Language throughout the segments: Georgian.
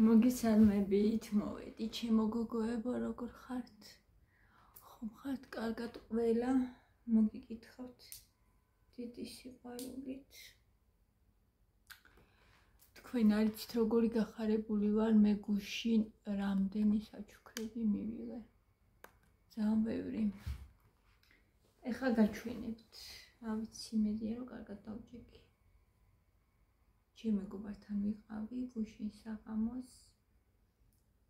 მოგესალმებით, მოვედი ჩემო გოგოებო, როგორ ხართ? ხომ ხართ კარგად ყველა? მოგიკითხავთ დიდი სიყვარულით. თქვენ არიცით როგორი გახარებული ვარ, მე გუშინ რამდენი საჩუქრები მივიღე. ძალიან ბევრი. ეხლა გაჩვენებთ. რა ვიცი, იმედია რომ კარგად დავჭიქი. ჩემ მეგობართან ვიყავი გუშინ საღამოს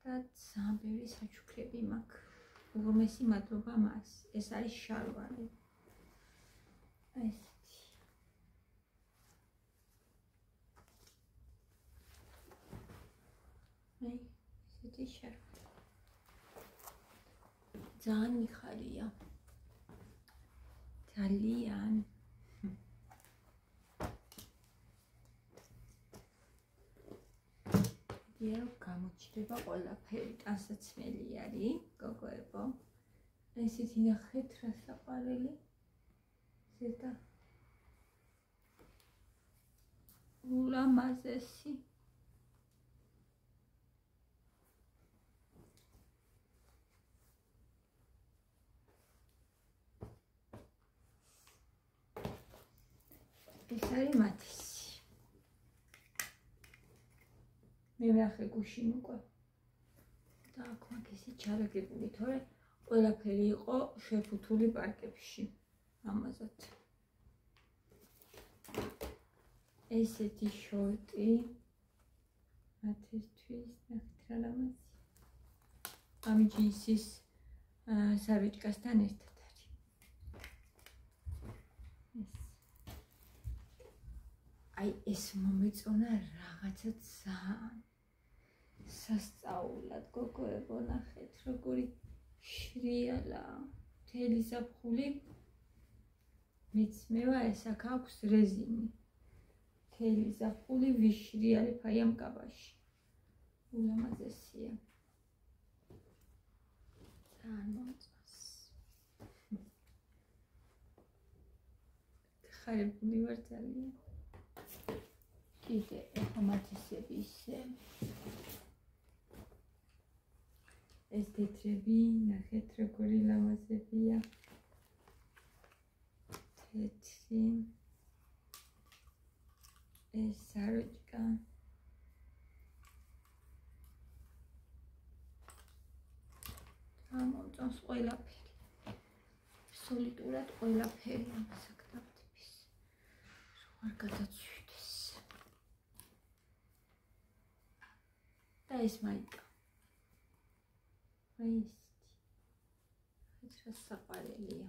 და ძალიან ბევრი საჩუქრები მაქვს. უღრმესი მადლობა მას. ეს არის შარვარი. ესეთი. ესეთი შარვარი. ძალიან მიხარია. ძალიან. იარო გამოჩნდება ყველაფერი, ტანსაცმელი არის, გოგოებო. ესეთი ნახეთ რა საყვარელი. ზედა ულამაზესი. ეს არის მათისი. მე ვახე გუშინ უკვე და აქ მაქვს ისე ჩარაგებული, თორე ყველაფერი იყო შეფუთული პარკებში. ამაზად. ესეთი შორტი მათისთვის ნახეთ რა ლამაზი. ამი ჯინსის სარვიჭკასთან ერთად არის. აი ეს მომეწონა რაღაცა ძალიან სასწაულად, გოგოებო, ნახეთ როგორი შრიალა. მთელი ზაფხული მიცმევა, ეს აქ აქვს რეზინი. მთელი ზაფხული ვიშრიალებ აი ამ კაბაში. ულამაზესია. ძალიან მომწონს. ხარებული ვარ ძალიან. კიდე ეხლა მათისები ისე. ეს თეთრები, ნახეთ როგორი ლამაზებია. თეთრი. ეს საროჭკა. ამომწონს ყველაფერი. სოლიდურად ყველაფერი ამას აქ დავდების. არ გადაცვიდეს. და ეს მაიკა. ეს რა საყვარელია.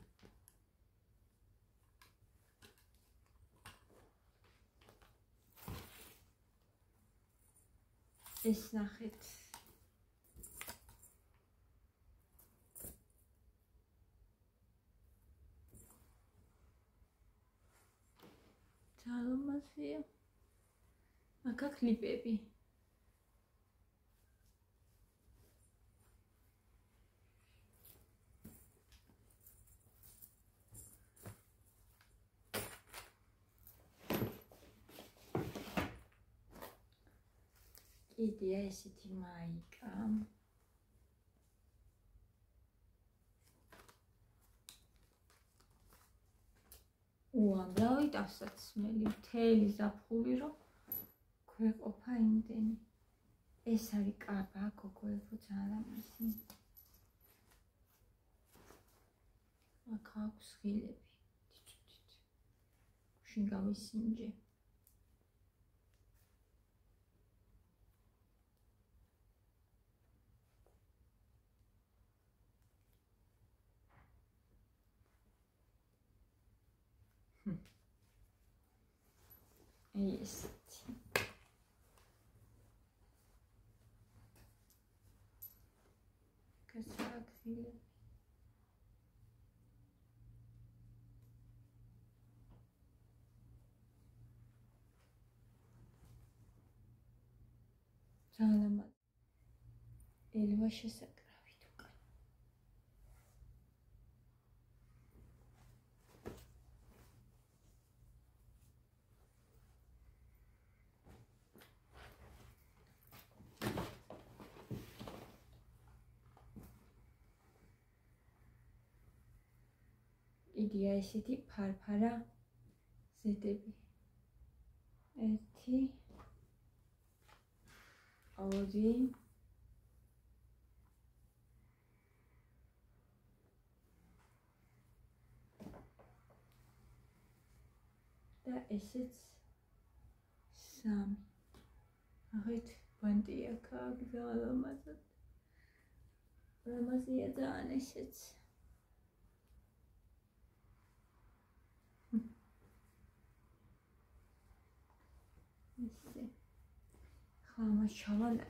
ეს ნახეთ. ძალიან ლამაზია. აქ კლიპები. კიდია ესეთი მაიკა. უამრავი ტანსაცმელი, მთელი ზაფხული რომ გვეყოფა იმდენი. ეს არის კაბა, გოგოებო, ძალიან ლამაზი. აქ აქვს ღილები. გუშინ გავისინჯე. ესეთი. კაცაკილი. ძალიან ელვა შესაკრავით უკან. მიდია ესეთი ფარფარა ზედები. 1 2 და ესეც 3. აღეთ ბანტია აქ ძალამაზად. ლამაზია ძალიან ესეც. ესე. ხა მას ჩავალე.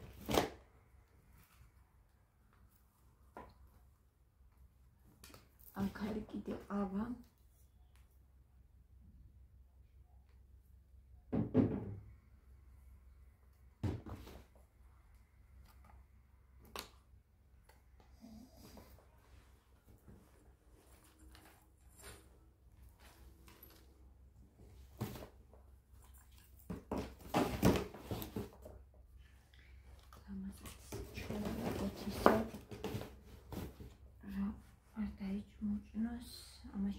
აქ არის კიდე ყავა.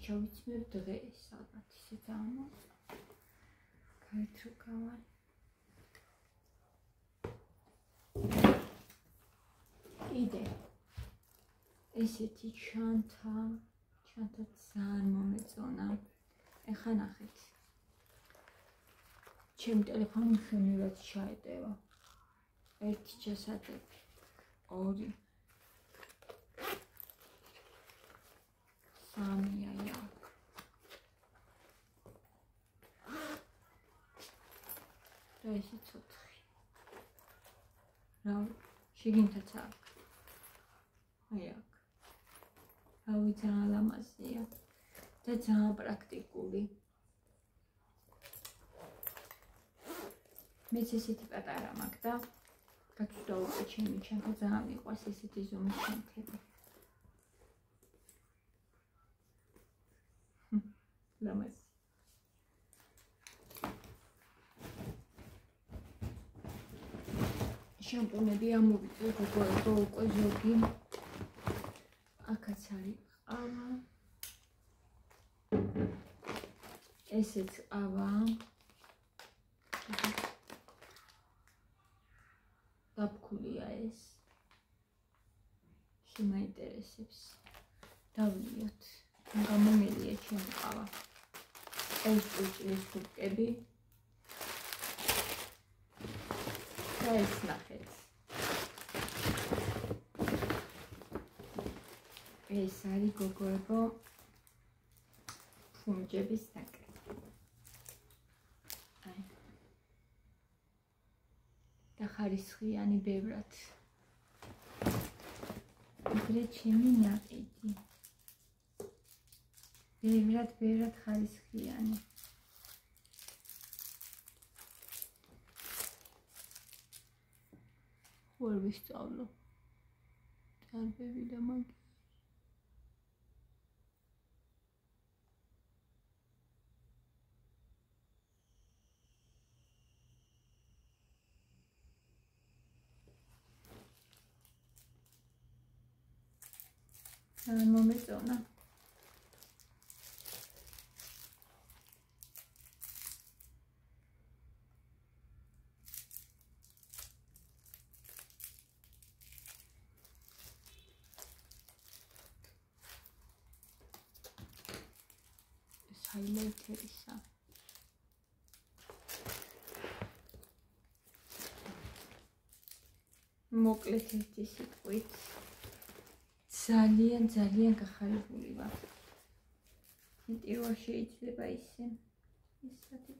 შევიცმებ დღეს, ალბათ ისე ძალიან მოწა. გაით რო გავალ. კიდე ესეთი ჩანთა ძალიან მომეწონა. ეხლა ნახეთ. ჩემი ტელეფონი მშვენივრად ჩაეტევა. 1 ჩასატები. 2 სამია. და ესეც 4. რა შიგნითაც აქ. აი აქ. რავი ძალიან ლამაზია და ძალიან პრაქტიკული. მეც ესეთი პატარა მაქვს და გაწვდა უკვე ჩემი ჩანთა ძალიან მიყვარს ესეთი ზომის ჩანთები. ლამაზ. შამპუნები ამოვიწევ გოგოებო უკვე ზოგი. აქაც არის ყავა. ესეც ყავა. დაფქულია ეს. შემაინტერესებს. დავიოთ. გამომელია ჩემი ყავა. ეს უჭირის კუბკები. და ეს ნახეთ. ეს არის გოგოებო ფუნჯების ნაკრები. აი. და ხარისხიანი ბევრად. ეგრე ჩემი ნაკიდი. ბევრად ხარისხიანი. ვერ ვისწავლო. დარბები და მაგი. მომეწონა. ჰაილაითერისა. მოკლედ ერთი სიტყვით ძალიან გახარებული ვარ. მეტივა შეიძლება ისე ისეთი.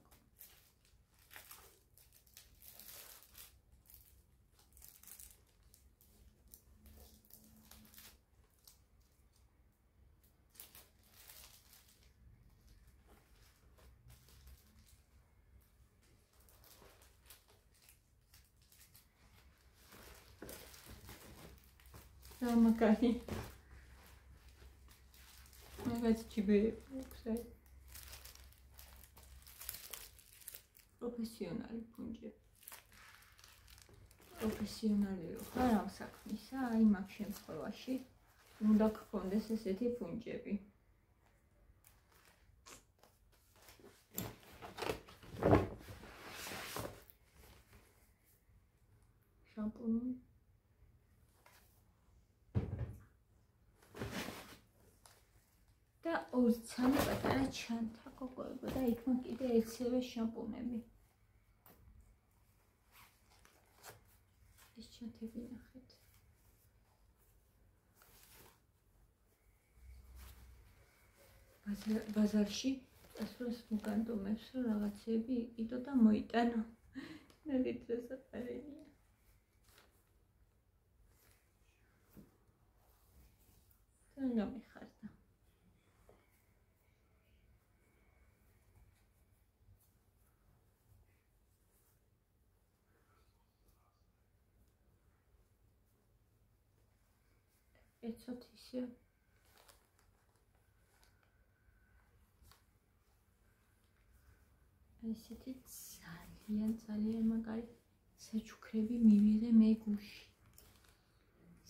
მაგარი მაგაც ჩიბე უქსე პროფესიონალი ფუნჯები პროფესიონალი ხარ ამ საქმისა აი მაგ შემთხვევაში უნდა გქონდეს ესეთი ფუნჯები შამპუნი. და 2-3 პატარა ჩანთა გოგოებო და იქ მან კიდე ეცევე შამპუნები. ეს ჩანთები ნახეთ. ბაზარში წასვლას მოგანდომებს, რომ რაღაცები იყიდო და მოიტანო. ნებით დასაყარელია. თან გამიხარდა. ეცოთ ისე ესეთი ძალიან მაგარი საჩუქრები მივიღე მე გუში.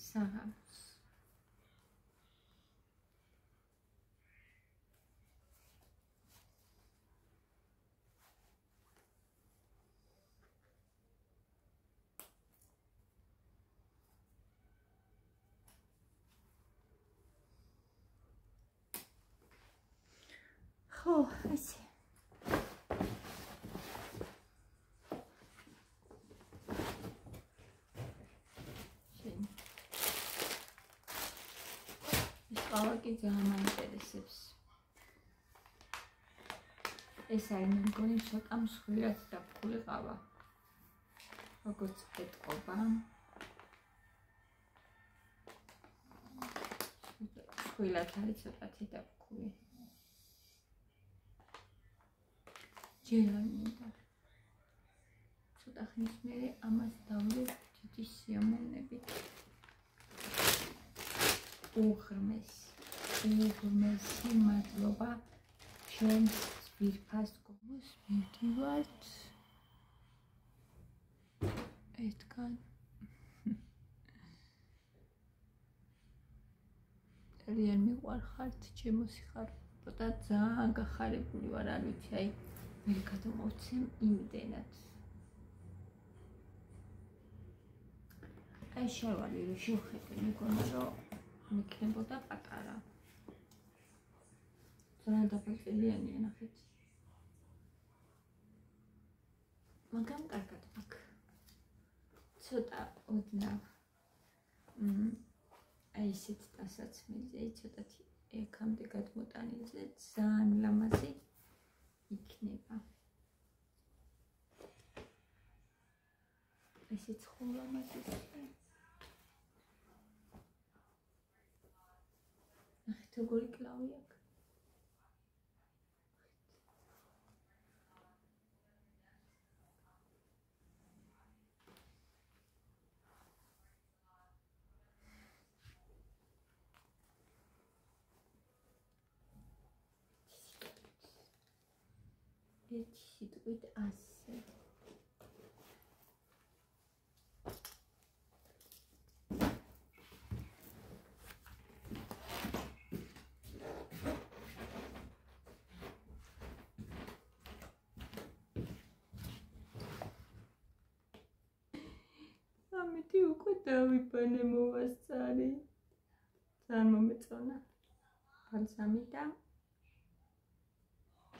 საღამოს. ხო, ესე. Qalaki ძალიან მაინტერესებს. ეს არის მე მგონი ცოტა მსხვილად დაფქული ყავა. როგორც ეტყობა. მსხვილად არის ცოტათი დაფქული. ჯერ არ მინდა. ცოტა ხნის მერე ამას დავდებ თითი სიამოვნებით. უღრმესი მადლობა ჩვენს ძვირფას გოგოს მივდივართ ერთგან ძალიან მიყვარხართ ჩემო სიხარულო და ძალიან გახარებული ვარ არ ვიცი აი ვერ გადმოვცემ იმდენად აი შევალი რომ შევხედე მეგონა რომ მიქნებოდა პატარა. ძალიან დაბალწელიანია ნახეთ. მაგრამ კარგად მაქვს. ცოტა ოდნავ. აი ესეთ დასაცმელზე, ცოტათი ეკამდე გადმოტანილზე ძალიან ლამაზი იქნება. ესეც ხო ლამაზია. როგორი კლავი აქვს. ერთი სიტყვით ასე. ამითი უკვე დავიბანე მოვასწარი. ძალიან მომეწონა. ბალზამი და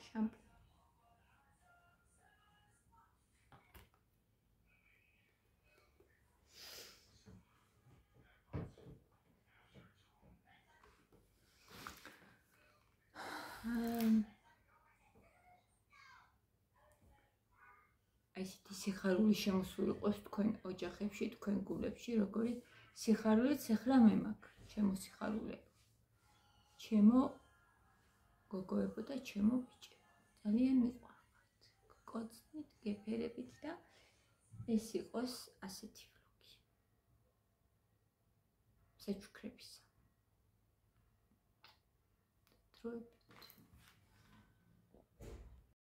შამპუნი. ესეთი სიხარული შემოსული ყოს თქვენ ოჯახებში, თქვენ გულებში, როგორი სიხარულიც ახლა მე მაქვს, ჩემო სიხარულებო. ჩემო გოგოებო და ჩემო ბიჭებო. ძალიან მიყვარხართ. გკოცნით, გეფერებით და ეს იყოს ასეთი ვლოგი. საჩუქრებისა. დროებით